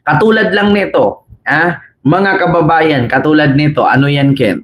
Katulad lang nito, mga kababayan, katulad nito, ano yan, Ken?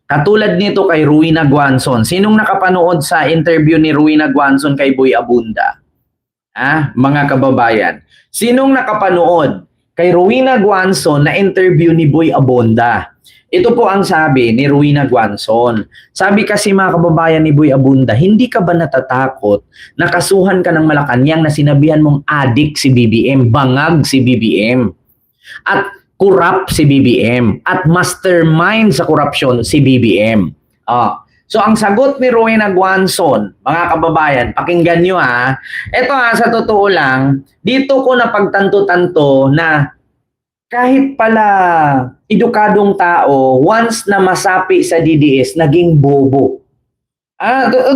Katulad nito kay Ruina Guanzon. Sinong nakapanood sa interview ni Ruina Guanzon kay Boy Abunda? Mga kababayan, sinong nakapanood kay Ruina Guanzon na interview ni Boy Abunda? Ito po ang sabi ni Ruina Guanzon. Sabi kasi mga kababayan ni Boy Abunda, hindi ka ba natatakot na kasuhan ka ng Malacanang na sinabihan mong adik si BBM, bangag si BBM, at corrupt si BBM, at mastermind sa korupsyon si BBM? So ang sagot ni Ruina Guanzon, mga kababayan, pakinggan nyo Ito sa totoo lang, dito ko napagtanto-tanto na kahit pala edukadong tao, once na masapi sa DDS, naging bobo.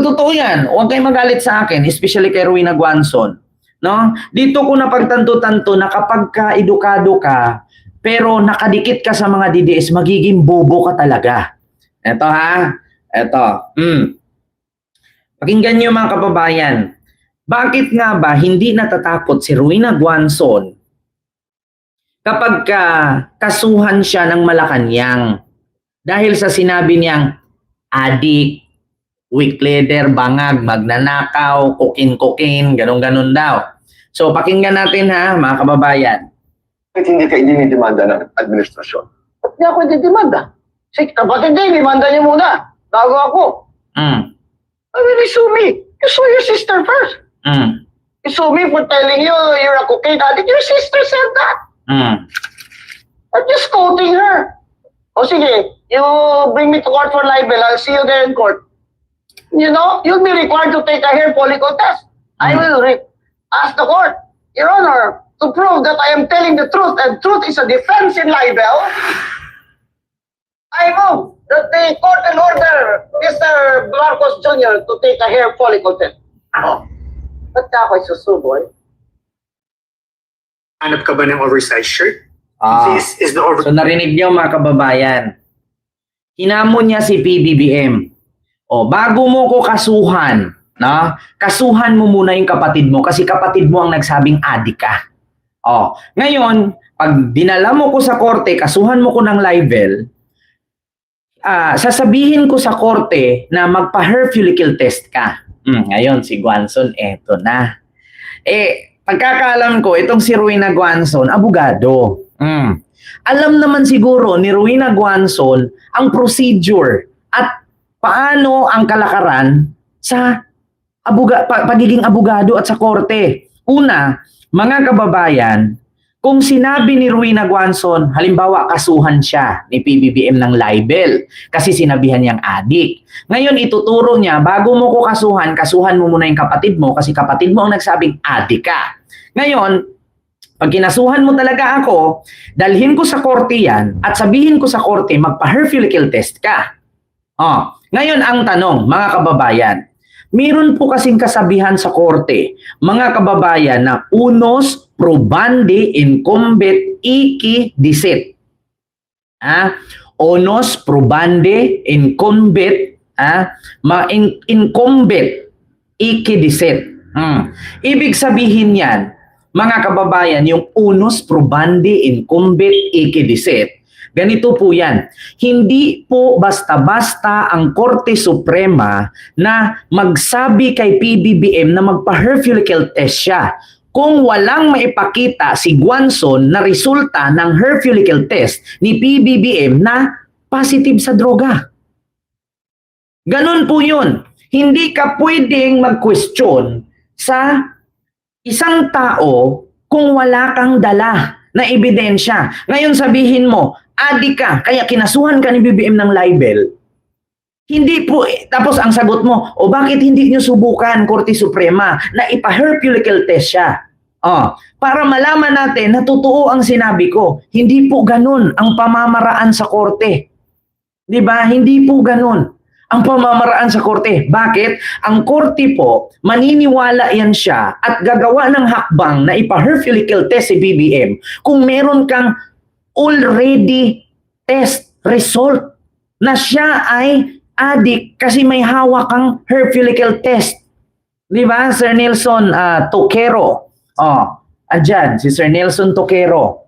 Totoo yan. Huwag kayong magalit sa akin, especially kay Ruina Guanzon. No? Dito ko napagtanto-tanto na kapag ka edukado ka, pero nakadikit ka sa mga DDS, magiging bobo ka talaga. Ito Ito. Pakinggan nyo mga kababayan. Bakit nga ba hindi natatakot si Ruina Guanzon kapag kasuhan siya ng Malacanang dahil sa sinabi niyang adik, weak leader, bangag, magnanakaw, kokin-kokin, ganun-ganun daw. So pakinggan natin mga kababayan. Bakit hindi ka dinidemanda ng administrasyon? Ba't niya ako didemanda? Kapag hindi, demanda niyo muna. Bago ako. I will sue me. You sue your sister first. You sue me for telling you you're a cocaine addict. Your sister said that. I'm just quoting her. O sige, you bring me to court for libel. I'll see you there in court. You know, you'll be required to take a hair follicle test. I will ask the court, Your Honor, to prove that I am telling the truth and truth is a defense in libel. I move that the court and order Mr. Marcos Jr. to take a hair follicle test. Ba't ka ako'y susuboy? Hanap ka ba ng oversized shirt? This is the So narinig niyo mga kababayan. Hinamon niya si PBBM. Bago mo ko kasuhan, kasuhan mo muna yung kapatid mo kasi kapatid mo ang nagsabing adik ka. Ngayon, pag dinala mo ko sa korte, kasuhan mo ko ng libel, sasabihin ko sa korte na magpa-hair follicle test ka. Ngayon, si Guanzon, eto na. Pagkakaalam ko, itong si Ruina Guanzon, abogado. Alam naman siguro ni Ruina Guanzon ang procedure at paano ang kalakaran sa pagiging abogado at sa korte. Una, mga kababayan, kung sinabi ni Ruina Guanzon, halimbawa kasuhan siya ni PBBM ng libel kasi sinabihan niyang adik. Ngayon ituturo niya, bago mo ko kasuhan, kasuhan mo muna yung kapatid mo kasi kapatid mo ang nagsabing adik ka. Ngayon, pag kinasuhan mo talaga ako, dalhin ko sa korte yan at sabihin ko sa korte, magpa-hair follicle test ka. Ngayon ang tanong, mga kababayan, meron po kasing kasabihan sa korte, mga kababayan, na unos probandi incumbet ici dicet. Unos probandi incumbet incumbet ici dicet. Ibig sabihin yan, mga kababayan, yung unos probandi incumbet ici dicet, ganito po yan. Hindi po basta-basta ang Korte Suprema na magsabi kay PBBM na magpa-hair follicle test siya kung walang maipakita si Guanzon na resulta ng hair follicle test ni PBBM na positive sa droga. Ganun po yun. Hindi ka pwedeng mag-question sa isang tao kung wala kang dala na ebidensya. Ngayon sabihin mo, adik ka, kaya kinasuhan ka ni BBM ng libel. Hindi po, tapos ang sagot mo, bakit hindi nyo subukan, Korte Suprema, na ipa-hair follicle test siya? Para malaman natin na totoo ang sinabi ko. Hindi po ganun ang pamamaraan sa korte. Diba? Hindi po ganun ang pamamaraan sa korte. Bakit? Ang korte po, maniniwala yan siya at gagawa ng hakbang na ipa-hair follicle test si BBM kung meron kang already test result na siya ay adik kasi may hawak kang hair follicle test. Di ba, Sir Nelson Toquero? Adyan, si Sir Nelson Toquero.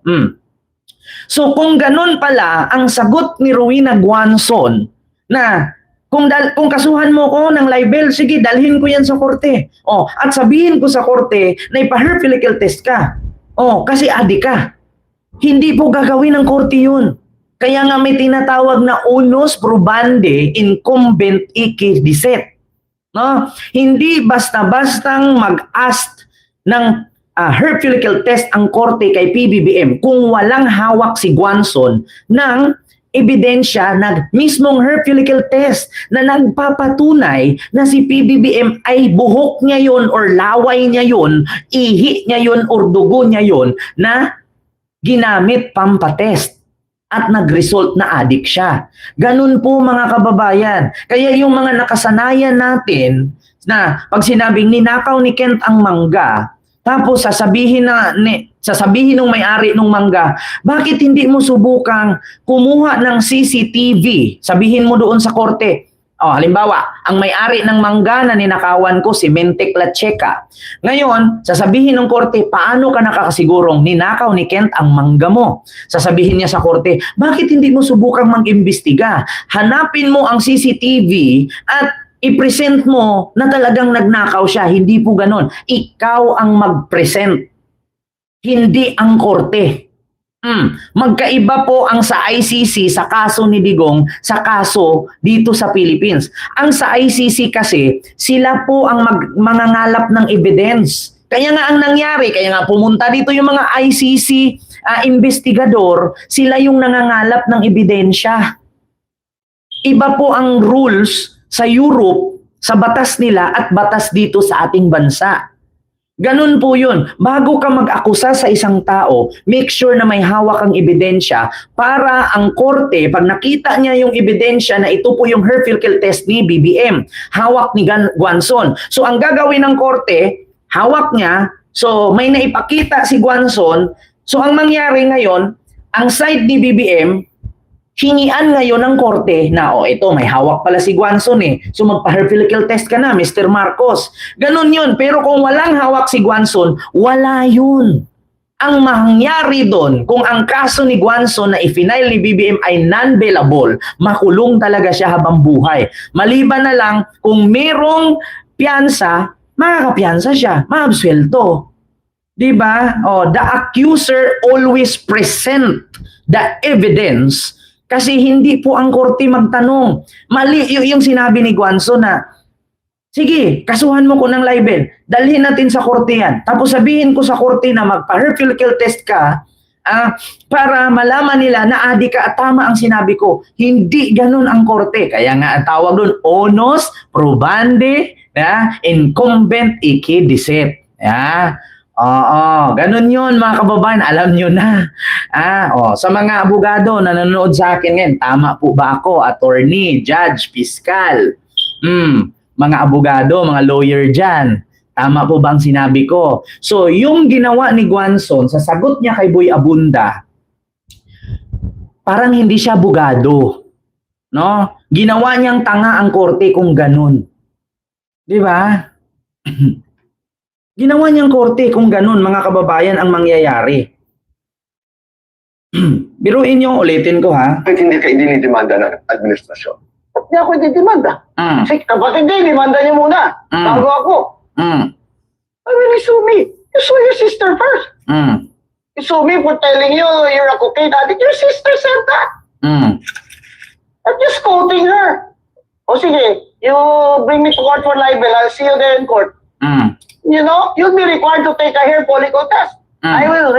So kung ganun pala ang sagot ni Rowena Guanzon na kung kasuhan mo ko ng libel, sige, dalhin ko yan sa korte. At sabihin ko sa korte na ipa-hair follicle test ka. Kasi adik ka. Hindi po gagawin ng korte yun. Kaya nga may tinatawag na unus probandi incumbent ic dicet. No? Hindi basta-bastang mag-ask ng hair follicle test ang korte kay PBBM kung walang hawak si Guanzon ng ebidensya na mismong hair follicle test na nagpapatunay na si PBBM ay buhok niya yun or laway niya yun, ihi niya yun or dugo niya yun na ginamit pampatest at nag-result na adik siya. Ganun po mga kababayan. Kaya yung mga nakasanayan natin na pag sinabing ninakaw ni Kent ang mangga, tapos sasabihin ng may-ari ng mangga, bakit hindi mo subukang kumuha ng CCTV? Sabihin mo doon sa korte. Halimbawa, ang may-ari ng mangga na ninakawan ko si Mentek Lacheca. Ngayon, sasabihin ng korte, paano ka nakakasigurong ninakaw ni Kent ang mangga mo? Sasabihin niya sa korte, bakit hindi mo subukang mag-imbestiga? Hanapin mo ang CCTV at i-present mo na talagang nagnakaw siya. Hindi po ganon. Ikaw ang mag-present. Hindi ang korte. Magkaiba po ang sa ICC sa kaso ni Digong sa kaso dito sa Philippines. Ang sa ICC kasi, sila po ang mangangalap ng evidence. Kaya nga ang nangyari, kaya nga pumunta dito yung mga ICC investigador, sila yung nangangalap ng ebidensya. Iba po ang rules sa Europe, sa batas nila at batas dito sa ating bansa. Ganun po yun. Bago ka mag-akusa sa isang tao, make sure na may hawak ang ebidensya para ang korte, pag nakita niya yung ebidensya na ito po yung hair follicle test ni BBM, hawak ni Guanzon. So ang gagawin ng korte, hawak niya, so may naipakita si Guanzon, so ang mangyari ngayon, ang side ni BBM, hingian ngayon ng korte na, ito, may hawak pala si Guanzon eh. So magpa-hair follicle test ka na, Mr. Marcos. Ganun yun. Pero kung walang hawak si Guanzon, wala yun. Ang mangyari doon, kung ang kaso ni Guanzon na i-final ni BBM ay non-bailable, makulong talaga siya habang buhay. Maliban na lang, kung merong piyansa, makakapiyansa siya, maabsuelto. Diba? The accuser always present the evidence. Kasi hindi po ang korte magtanong. Mali yung sinabi ni Guanzon na, sige, kasuhan mo ko ng libel. Dalhin natin sa korte yan. Tapos sabihin ko sa korte na magpa-hair follicle test ka para malaman nila na adik ka at tama ang sinabi ko. Hindi ganun ang korte. Kaya nga ang tawag doon, onus probandi incumbent ic dicet. Ganun yun mga kababayan, alam nyo na. Sa mga abogado na nanonood sa akin ngayon, tama po ba ako? Attorney, judge, fiscal, mga abogado, mga lawyer dyan, tama po ba ang sinabi ko? So, yung ginawa ni Guanzon, sa sagot niya kay Boy Abunda, parang hindi siya abogado. No? Ginawa niyang tanga ang korte kung ganun. Di ba? Ginawa niyang korte kung ganun, mga kababayan, ang mangyayari. Biruin niyo, ulitin ko ha. Bakit hindi ka dinidemanda ng administrasyon? Ba't niya ako dinidemanda? Sige, kapag hindi, demanda niyo muna. Bago ako. I will sue me. You sue your sister first. You sue me for telling you you're a cocaine addict. Your sister said that. I'm just quoting her. Sige, you bring me to court for libel. I'll see you there in court. You know, you'll be required to take a hair follicle test. I will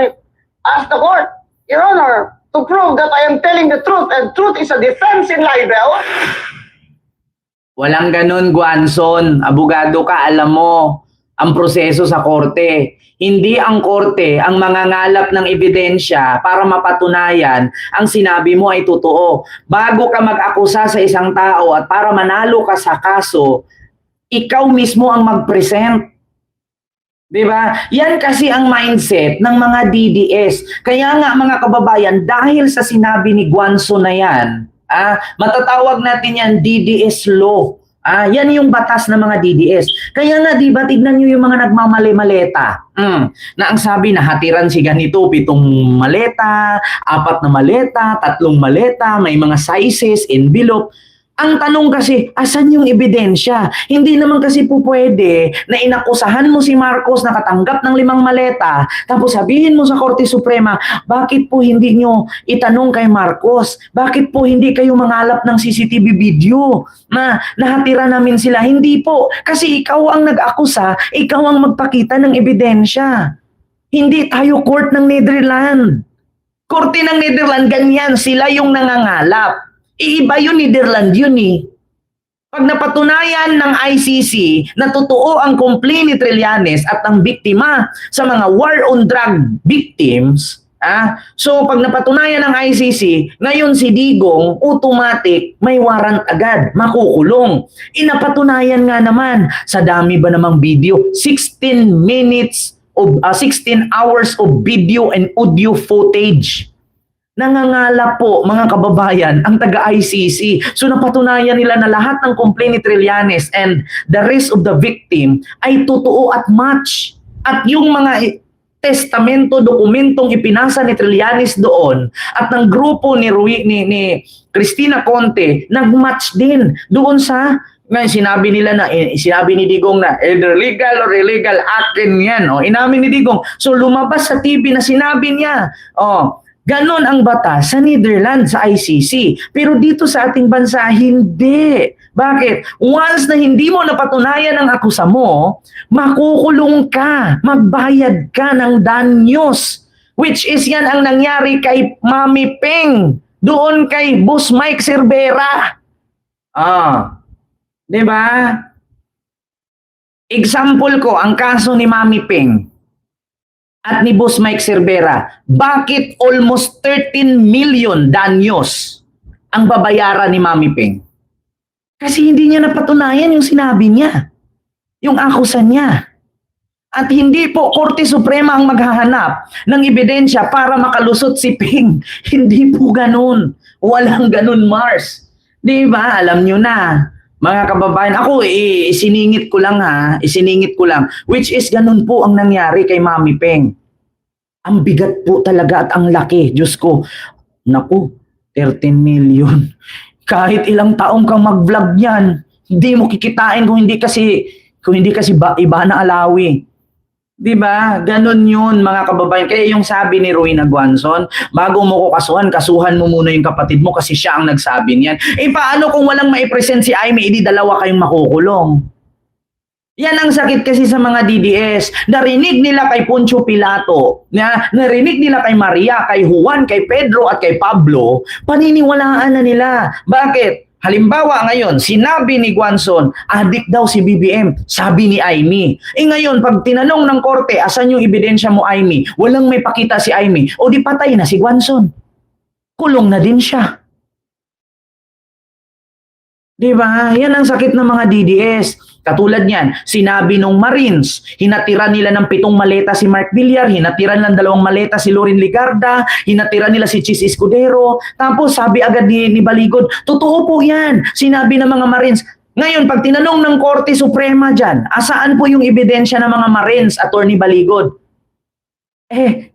ask the court, Your Honor, to prove that I am telling the truth and truth is a defense in libel. Walang ganun, Guanzon. Abogado ka, alam mo ang proseso sa korte. Hindi ang korte ang mangangalap ng ebidensya para mapatunayan ang sinabi mo ay totoo. Bago ka mag-akusa sa isang tao at para manalo ka sa kaso, ikaw mismo ang mag-present. Diba? Yan kasi ang mindset ng mga DDS. Kaya nga mga kababayan, dahil sa sinabi ni Guanzon na yan, matatawag natin yan DDS law. Yan yung batas ng mga DDS. Kaya nga, di ba, tignan nyo yung mga nagmamali-maleta. Na ang sabi na hatiran si ganito, 7 maleta, 4 na maleta, 3 maleta, may mga sizes, envelope. Ang tanong kasi, asan yung ebidensya? Hindi naman kasi po pwede na inakusahan mo si Marcos na katanggap ng 5 maleta, tapos sabihin mo sa Korte Suprema, bakit po hindi nyo itanong kay Marcos? Bakit po hindi kayo mangalap ng CCTV video na nahatira namin sila? Hindi po, kasi ikaw ang nag-akusa, ikaw ang magpakita ng ebidensya. Hindi tayo court ng Netherlands. Korte ng Netherlands, ganyan, sila yung nangangalap. Iiba yun, Netherlands yun eh. Pag napatunayan ng ICC na totoo ang complaint ni Trillanes at ang biktima sa mga war on drug victims, so pag napatunayan ng ICC, ngayon si Digong, automatic, may warrant agad, makukulong. Inapatunayan nga naman, sa dami ba namang video, 16 hours of video and audio footage. Nangangala po, mga kababayan, ang taga-ICC. So napatunayan nila na lahat ng complaint ni Trillanes and the rest of the victim ay totoo at match. At yung mga testamento, dokumentong ipinasa ni Trillanes doon at ng grupo ni Cristina Conte, nag-match din doon sa sinabi nila na, sinabi ni Digong na either legal or illegal, akin yan. Inamin ni Digong. So lumabas sa TV na sinabi niya, ganon ang batas sa Netherlands, sa ICC. Pero dito sa ating bansa, hindi. Bakit? Once na hindi mo napatunayan ang akusa mo, makukulong ka, magbayad ka ng danyos. Which is yan ang nangyari kay Mami Peng, doon kay Boss Mike Cervera. Diba? Example ko, ang kaso ni Mami Peng at ni Boss Mike Cervera, bakit almost 13 million danyos ang babayaran ni Mami Peng? Kasi hindi niya napatunayan yung sinabi niya, yung akusan niya. At hindi po Korte Suprema ang maghahanap ng ebidensya para makalusot si Peng. Hindi po ganun. Walang ganun, Mars. Di ba? Alam nyo na. Mga kababayan, ako isiningit ko lang isiningit ko lang. Which is ganun po ang nangyari kay Mami Peng. Ang bigat po talaga at ang laki. Diyos ko, naku, 13 million. Kahit ilang taong kang mag-vlog yan, hindi mo kikitain kung hindi kasi iba na alawi. Diba? Ganun yun, mga kababayan. Kaya yung sabi ni Rowena Guanzon, bago mo ko kasuhan mo muna yung kapatid mo kasi siya ang nagsabi niyan. Paano kung walang maipresent si Aimee, dalawa kayong makukulong? Yan ang sakit kasi sa mga DDS. Narinig nila kay Poncio Pilato, narinig nila kay Maria, kay Juan, kay Pedro at kay Pablo, paniniwalaan na nila. Bakit? Halimbawa ngayon, sinabi ni Guanzon, adik daw si BBM, sabi ni Aimee. Ngayon, pag tinanong ng korte, asan yung ebidensya mo, Aimee? Walang may pakita si Aimee. O di patay na si Guanzon. Kulong na din siya. Diba? Yan ang sakit ng mga DDS. Katulad niyan, sinabi nung Marines, hinatira nila ng 7 maleta si Mark Villar, hinatira ng 2 maleta si Lorin Ligarda, hinatira nila si Chis Escudero, tapos sabi agad ni Baligod, totoo po yan, sinabi ng mga Marines. Ngayon, pag tinanong ng Korte Suprema dyan, asaan po yung ebidensya ng mga Marines, Attorney Baligod?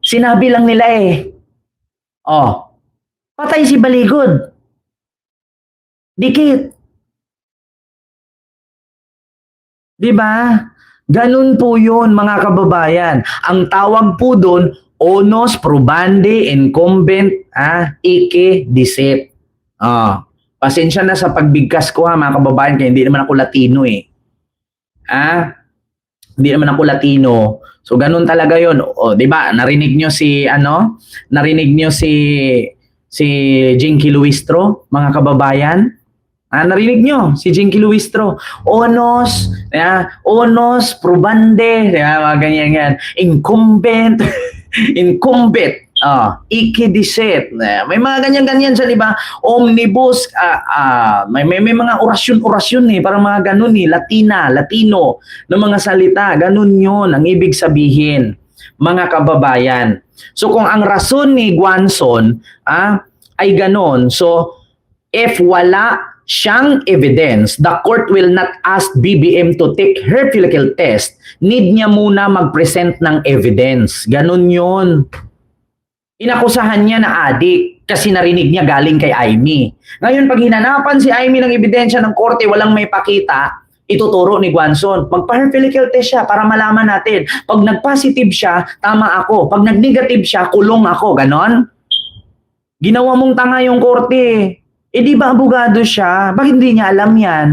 Sinabi lang nila patay si Baligod. Dikit. Diba? Ganun po yun, mga kababayan. Ang tawag po doon, onus probandi incumbent ike dicet. Pasensya na sa pagbigkas ko mga kababayan, kaya hindi naman ako Latino Hindi naman ako Latino. So ganun talaga yun. Diba? Narinig nyo si Jinky Luistro, mga kababayan? Narinig nyo, si Jinky Luistro, onus probande, ganyan, incumbent, ike dicet. May mga ganyan-ganyan siya, di ba? Omnibus, may mga orasyon, parang mga ganun Latino, ng mga salita, ganun yun, ang ibig sabihin, mga kababayan. So kung ang rason ni Guanzon, ay ganun, so if wala siyang evidence, the court will not ask BBM to take her physical test. Need niya muna mag-present ng evidence. Ganun yun. Inakusahan niya na adik kasi narinig niya galing kay Amy. Ngayon, pag hinanapan si Amy ng ebidensya ng korte, walang may pakita, ituturo ni Guanzon. Magpa-her physical test siya para malaman natin. Pag nag-positive siya, tama ako. Pag nag-negative siya, kulong ako. Ganon? Ginawa mong tanga yung korte. Eh di ba abogado siya? Bakit hindi niya alam yan?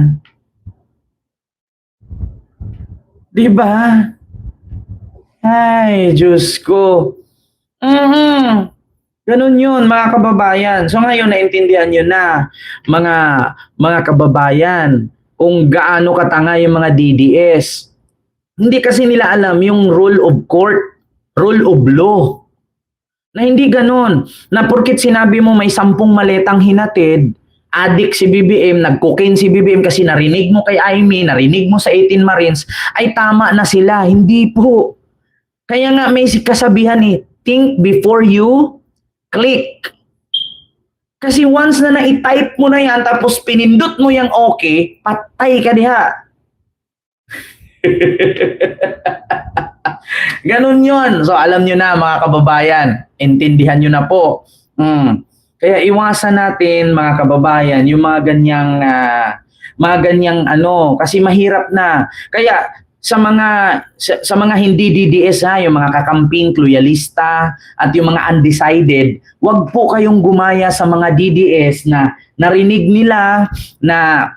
Di ba? Ay, Diyos ko. Ganun yun, mga kababayan. So ngayon, naintindihan nyo na, mga kababayan, kung gaano katanga yung mga DDS. Hindi kasi nila alam yung rule of court, rule of law. Na hindi ganun. Na porkit sinabi mo may 10 maletang hinatid, adik si BBM, nag-cocaine si BBM kasi narinig mo kay Amy, narinig mo sa 18 Marines, ay tama na sila. Hindi po. Kaya nga may kasabihan think before you click. Kasi once na na-type mo na yan, tapos pinindot mo yung okay, patay ka diha. Ganun yun. So alam nyo na mga kababayan, intindihan nyo na po. Kaya iwasan natin mga kababayan yung mga ganyang kasi mahirap na. Kaya sa mga hindi DDS yung mga kakamping, loyalista at yung mga undecided, wag po kayong gumaya sa mga DDS na narinig nila na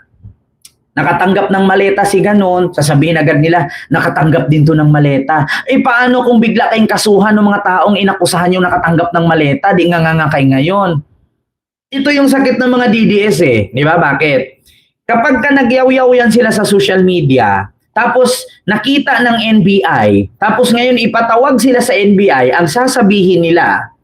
nakatanggap ng maleta si ganon, sasabihin agad nila, nakatanggap din to ng maleta. Eh paano kung bigla kayong kasuhan ng mga taong inakusahan yung nakatanggap ng maleta, di nga kayo ngayon. Ito yung sakit ng mga DDS di ba? Bakit? Kapag ka nagyaw-yaw yan sila sa social media, tapos nakita ng NBI, tapos ngayon ipatawag sila sa NBI, ang sasabihin nila,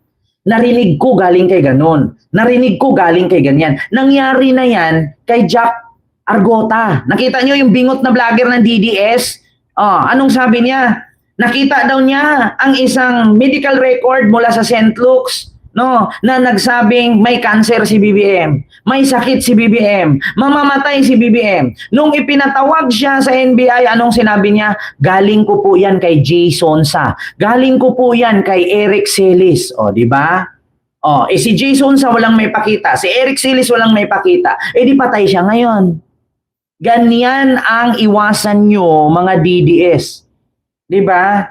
narinig ko galing kay ganon, narinig ko galing kay ganyan. Nangyari na yan kay Jack Argota. Nakita nyo yung bingot na vlogger ng DDS? Anong sabi niya? Nakita daw niya ang isang medical record mula sa St. Luke's, na nagsabing may cancer si BBM, may sakit si BBM, mamamatay si BBM. Nung ipinatawag siya sa NBI, anong sinabi niya? Galing ko po yan kay Jay Sonsa. Galing ko po yan kay Eric Celis. Di ba? Si Jay Sonsa walang may pakita, si Eric Celis walang may pakita. Di patay siya ngayon. Ganyan ang iwasan nyo mga DDS. 'Di ba?